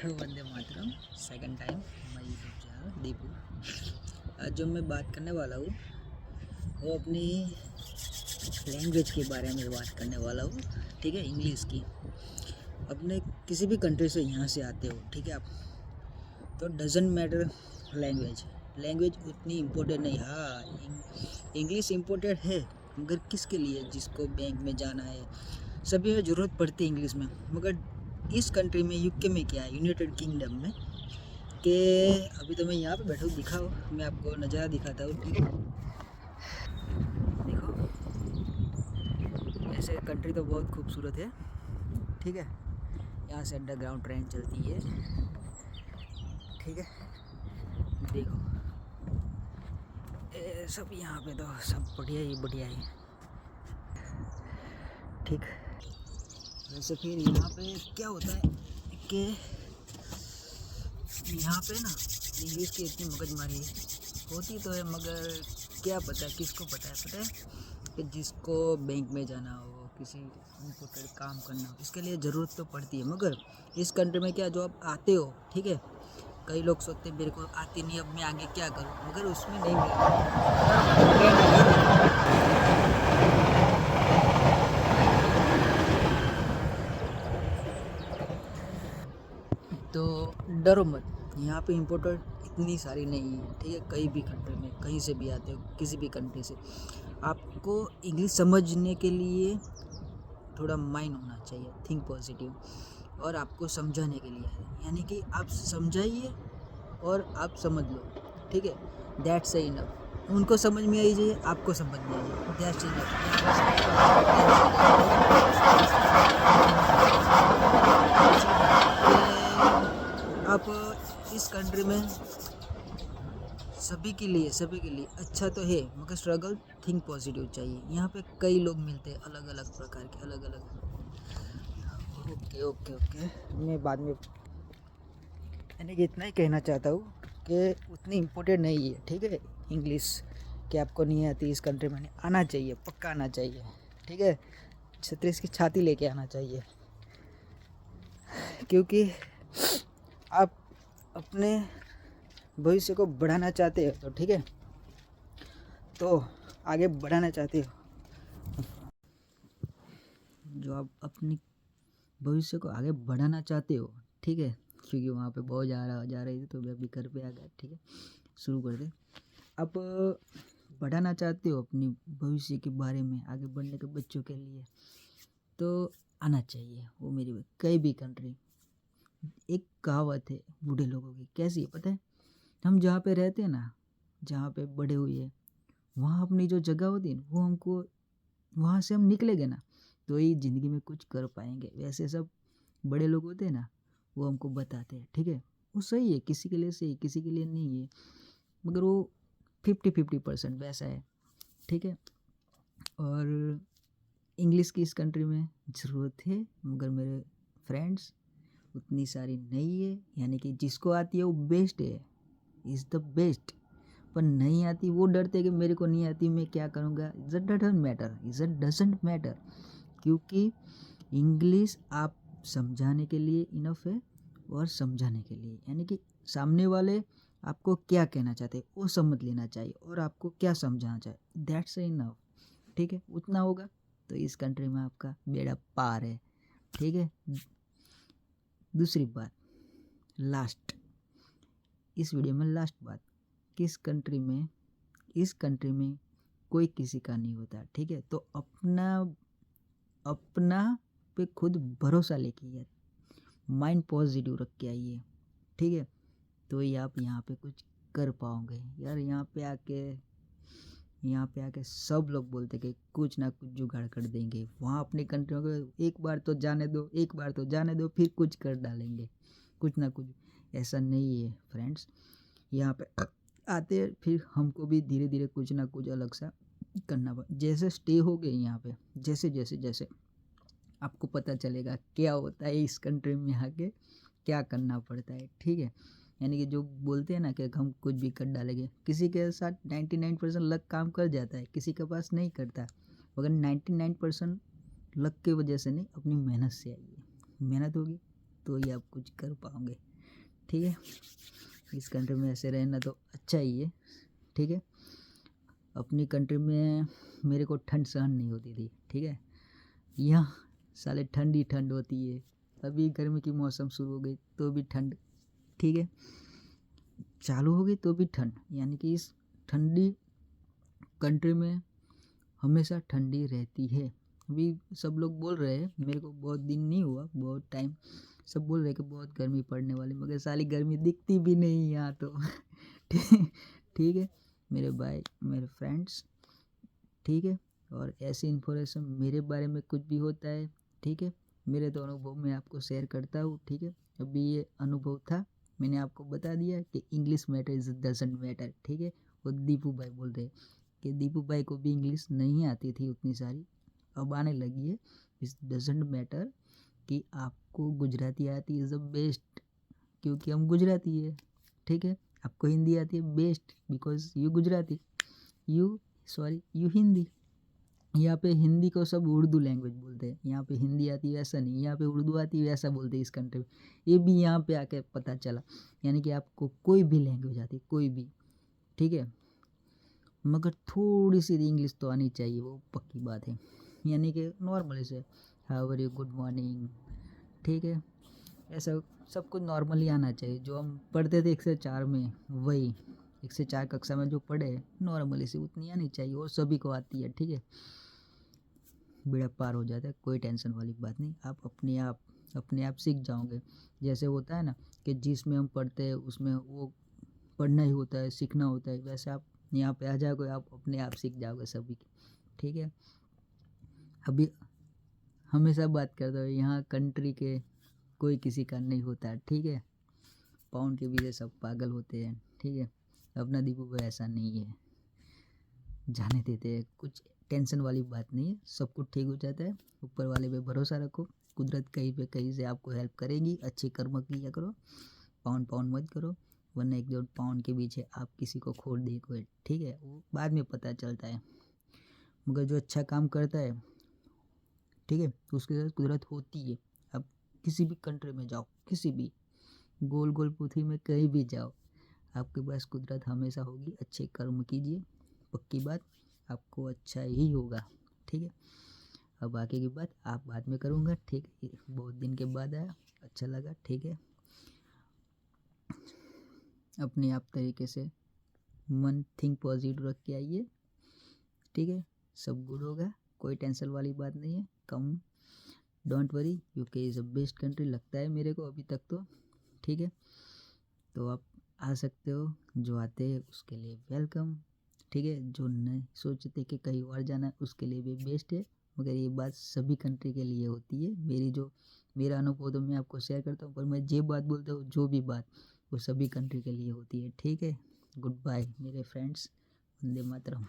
Vande Mataram. Second time my YouTube channel Deepu. आज जो मैं बात करने वाला हूँ वो अपनी लैंग्वेज के बारे में बात करने वाला हूँ। ठीक है, इंग्लिश की। अपने किसी भी कंट्री से यहाँ से आते हो, ठीक है आप, तो डजेंट मैटर लैंग्वेज। लैंग्वेज उतनी इम्पोर्टेंट नहीं। हाँ, इंग्लिश इम्पोर्टेंट है, मगर किसके लिए? जिसको बैंक में जाना है, सभी में ज़रूरत पड़ती है इंग्लिश में। मगर इस कंट्री में, यूके में क्या है, यूनाइटेड किंगडम में, कि अभी तो मैं यहाँ पे बैठा हूँ, दिखाओ, मैं आपको नज़ारा दिखाता हूँ। ठीक है, देखो, ऐसे कंट्री तो बहुत खूबसूरत है। ठीक है, यहाँ से अंडरग्राउंड ट्रेन चलती है। ठीक है, देखो, सब यहाँ पे तो सब बढ़िया ही बढ़िया ही। ठीक, वैसे फिर यहाँ पे क्या होता है कि यहाँ पे ना इंग्लिश की इतनी मगजमारी होती तो है, मगर क्या पता है, किसको पता है कि जिसको बैंक में जाना हो, किसी इम्पोर्टेंट काम करना हो, इसके लिए ज़रूरत तो पड़ती है। मगर इस कंट्री में क्या, जो आप आते हो, ठीक है, कई लोग सोचते हैं मेरे को आती नहीं, अब मैं आगे क्या करूँ, मगर उसमें नहीं मिलता। तो डरो मत, यहाँ पे इम्पोर्टेंट इतनी सारी नहीं है। ठीक है, कहीं भी कंट्री में, कहीं से भी आते हो, किसी भी कंट्री से, आपको इंग्लिश समझने के लिए थोड़ा माइंड होना चाहिए, थिंक पॉजिटिव, और आपको समझाने के लिए, यानी कि आप समझाइए और आप समझ लो। ठीक है, दैट्स इनफ। उनको समझ में आई जाइए, आपको समझ में आई जाए, दैट्स इनफ। आप इस कंट्री में सभी के लिए अच्छा तो है, मगर स्ट्रगल, थिंक पॉजिटिव चाहिए। यहाँ पे कई लोग मिलते हैं, अलग अलग प्रकार के, अलग अलग। ओके ओके ओके, मैं बाद में, यानी कि इतना ही कहना चाहता हूँ कि उतनी इम्पोर्टेंट नहीं है। ठीक है, इंग्लिश कि आपको नहीं आती, इस कंट्री में नहीं आना चाहिए, पक्का आना चाहिए। ठीक है, 36 की छाती लेके आना चाहिए, क्योंकि आप अपने भविष्य को बढ़ाना चाहते हो, तो ठीक है, तो आगे बढ़ाना चाहते हो, जो आप अपनी भविष्य को आगे बढ़ाना चाहते हो, ठीक है, क्योंकि वहाँ पे बहुत जा रही थी, तो मैं अभी घर पे आ गया। ठीक है, शुरू कर दे। आप बढ़ाना चाहते हो अपनी भविष्य के बारे में, आगे बढ़ने के बच्चों के लिए, तो आना चाहिए वो मेरी कई भी कंट्री। एक कहावत है बूढ़े लोगों की, कैसी है पता है? हम जहाँ पे रहते हैं ना, जहाँ पे बड़े हुए हैं, वहाँ अपनी जो जगह होती है, वो हमको, वहाँ से हम निकलेंगे ना, तो ही ज़िंदगी में कुछ कर पाएंगे। वैसे सब बड़े लोग होते हैं ना, वो हमको बताते हैं। ठीक है, वो सही है, किसी के लिए सही, किसी के लिए नहीं है, मगर वो 50-50% वैसा है। ठीक है, और इंग्लिश की इस कंट्री में ज़रूरत है, मगर मेरे फ्रेंड्स उतनी सारी नहीं है। यानी कि जिसको आती है वो बेस्ट है, इज़ द बेस्ट। पर नहीं आती, वो डरते हैं कि मेरे को नहीं आती, मैं क्या करूँगा। इट डजेंट मैटर, क्योंकि इंग्लिश आप समझाने के लिए इनफ है, और समझाने के लिए, यानी कि सामने वाले आपको क्या कहना चाहते हैं वो समझ लेना चाहिए, और आपको क्या समझाना चाहिए, दैट्स इनफ। ठीक है, उतना होगा तो इस कंट्री में आपका बेड़ा पार है। ठीक है, दूसरी बात, लास्ट, इस वीडियो में लास्ट बात, किस कंट्री में, इस कंट्री में कोई किसी का नहीं होता। ठीक है, तो अपना अपना पे खुद भरोसा लेके यार, माइंड पॉजिटिव रख के आइए। ठीक है, तो ही आप यहाँ पे कुछ कर पाओगे यार। यहाँ पे आके सब लोग बोलते कि कुछ ना कुछ जुगाड़ कर देंगे। वहाँ अपनी कंट्री में एक बार तो जाने दो, फिर कुछ कर डालेंगे, कुछ ना कुछ। ऐसा नहीं है फ्रेंड्स, यहाँ पे आते फिर हमको भी धीरे धीरे कुछ ना कुछ अलग सा करना पड़ा। जैसे स्टे हो गए यहाँ पे, जैसे जैसे जैसे आपको पता चलेगा क्या होता है इस कंट्री में आके, क्या करना पड़ता है। ठीक है, यानी कि जो बोलते हैं ना कि हम कुछ भी कर डालेंगे, किसी के साथ 99% लक काम कर जाता है, किसी के पास नहीं करता, मगर 99% लक की वजह से नहीं, अपनी मेहनत से आइए। मेहनत होगी तो ही आप कुछ कर पाओगे। ठीक है। इस कंट्री में ऐसे रहना तो अच्छा ही है, ठीक है। अपनी कंट्री में मेरे को ठंड सहन नहीं होती थी, ठीक है। यहाँ साले ठंड ही ठंड होती है। अभी गर्मी की मौसम शुरू हो गई तो भी ठंड, ठीक है, चालू हो गई तो भी ठंड, यानी कि इस ठंडी कंट्री में हमेशा ठंडी रहती है। अभी सब लोग बोल रहे हैं, मेरे को बहुत दिन नहीं हुआ, बहुत टाइम, सब बोल रहे हैं कि बहुत गर्मी पड़ने वाली, मगर साली गर्मी दिखती भी नहीं यहाँ तो ठीक है मेरे भाई, मेरे फ्रेंड्स, ठीक है। और ऐसी इन्फॉर्मेशन मेरे बारे में कुछ भी होता है, ठीक है, मेरे तो अनुभव मैं आपको शेयर करता हूँ, ठीक है। अभी ये अनुभव था, मैंने आपको बता दिया कि English matter is doesn't matter, ठीक है। वो दीपू भाई बोल रहे कि दीपू भाई को भी इंग्लिश नहीं आती थी उतनी सारी, अब आने लगी है। इस डजेंट मैटर कि आपको गुजराती आती है इज़ द बेस्ट, क्योंकि हम गुजराती है, ठीक है। आपको हिंदी आती है best because you Gujarati, you Hindi. यहाँ पे हिंदी को सब उर्दू लैंग्वेज बोलते हैं, यहाँ पे हिंदी आती है वैसा नहीं, यहाँ पे उर्दू आती है वैसा बोलते हैं इस कंट्री में। ये भी यहाँ पे आके पता चला, यानी कि आपको कोई भी लैंग्वेज आती है, कोई भी, ठीक है, मगर थोड़ी सी इंग्लिश तो आनी चाहिए, वो पक्की बात है। यानी कि नॉर्मली से how are you, good morning, ठीक है, ऐसा सब कुछ नॉर्मली आना चाहिए। जो हम पढ़ते थे 1 से 4 में, वही 1 से 4 कक्षा में जो पढ़े नॉर्मली से उतनी आनी चाहिए, और सभी को आती है, ठीक है। बेड़ा पार हो जाता है, कोई टेंशन वाली बात नहीं। आप अपने आप सीख जाओगे। जैसे होता है ना कि जिसमें हम पढ़ते हैं उसमें वो पढ़ना ही होता है, सीखना होता है, वैसे आप यहाँ पे आ जाओगे, आप अपने आप सीख जाओगे सभी, ठीक है। अभी हमेशा बात करता हूँ, यहाँ कंट्री के कोई किसी का नहीं होता, ठीक है। पाउंड के पीछे सब पागल होते हैं, ठीक है। अपना दीपू भाई ऐसा नहीं है, जाने देते हैं, कुछ टेंशन वाली बात नहीं है, सब कुछ ठीक हो जाता है। ऊपर वाले पे भरोसा रखो, कुदरत कहीं पे कहीं से आपको हेल्प करेगी। अच्छे कर्म किया करो, पाउंड पाउंड मत करो, वरना 1-2 पाउंड के पीछे आप किसी को खो देखो, ठीक है, वो बाद में पता चलता है। मगर जो अच्छा काम करता है, ठीक है, तो उसके साथ कुदरत होती है। आप किसी भी कंट्री में जाओ, किसी भी गोल गोल पृथ्वी में कहीं भी जाओ, आपके पास कुदरत हमेशा होगी। अच्छे कर्म कीजिए, पक्की बात, आपको अच्छा ही होगा, ठीक है। अब आगे की बात आप बाद में करूँगा, ठीक है। बहुत दिन के बाद आया, अच्छा लगा, ठीक है। अपने आप तरीके से मन थिंक पॉजिटिव रख के आइए, ठीक है, सब गुड होगा, कोई टेंशन वाली बात नहीं है। Come, don't worry, UK is a best country लगता है मेरे को अभी तक तो, ठीक है। तो आप आ सकते हो, जो आते हैं उसके लिए वेलकम, ठीक है। जो नहीं सोचते कि कहीं और जाना है उसके लिए भी बेस्ट है, मगर ये बात सभी कंट्री के लिए होती है। मेरा अनुभव तो मैं आपको शेयर करता हूँ, पर मैं जो बात बोलता हूँ, जो भी बात, वो सभी कंट्री के लिए होती है, ठीक है। गुड बाय मेरे फ्रेंड्स, वंदे मातरम।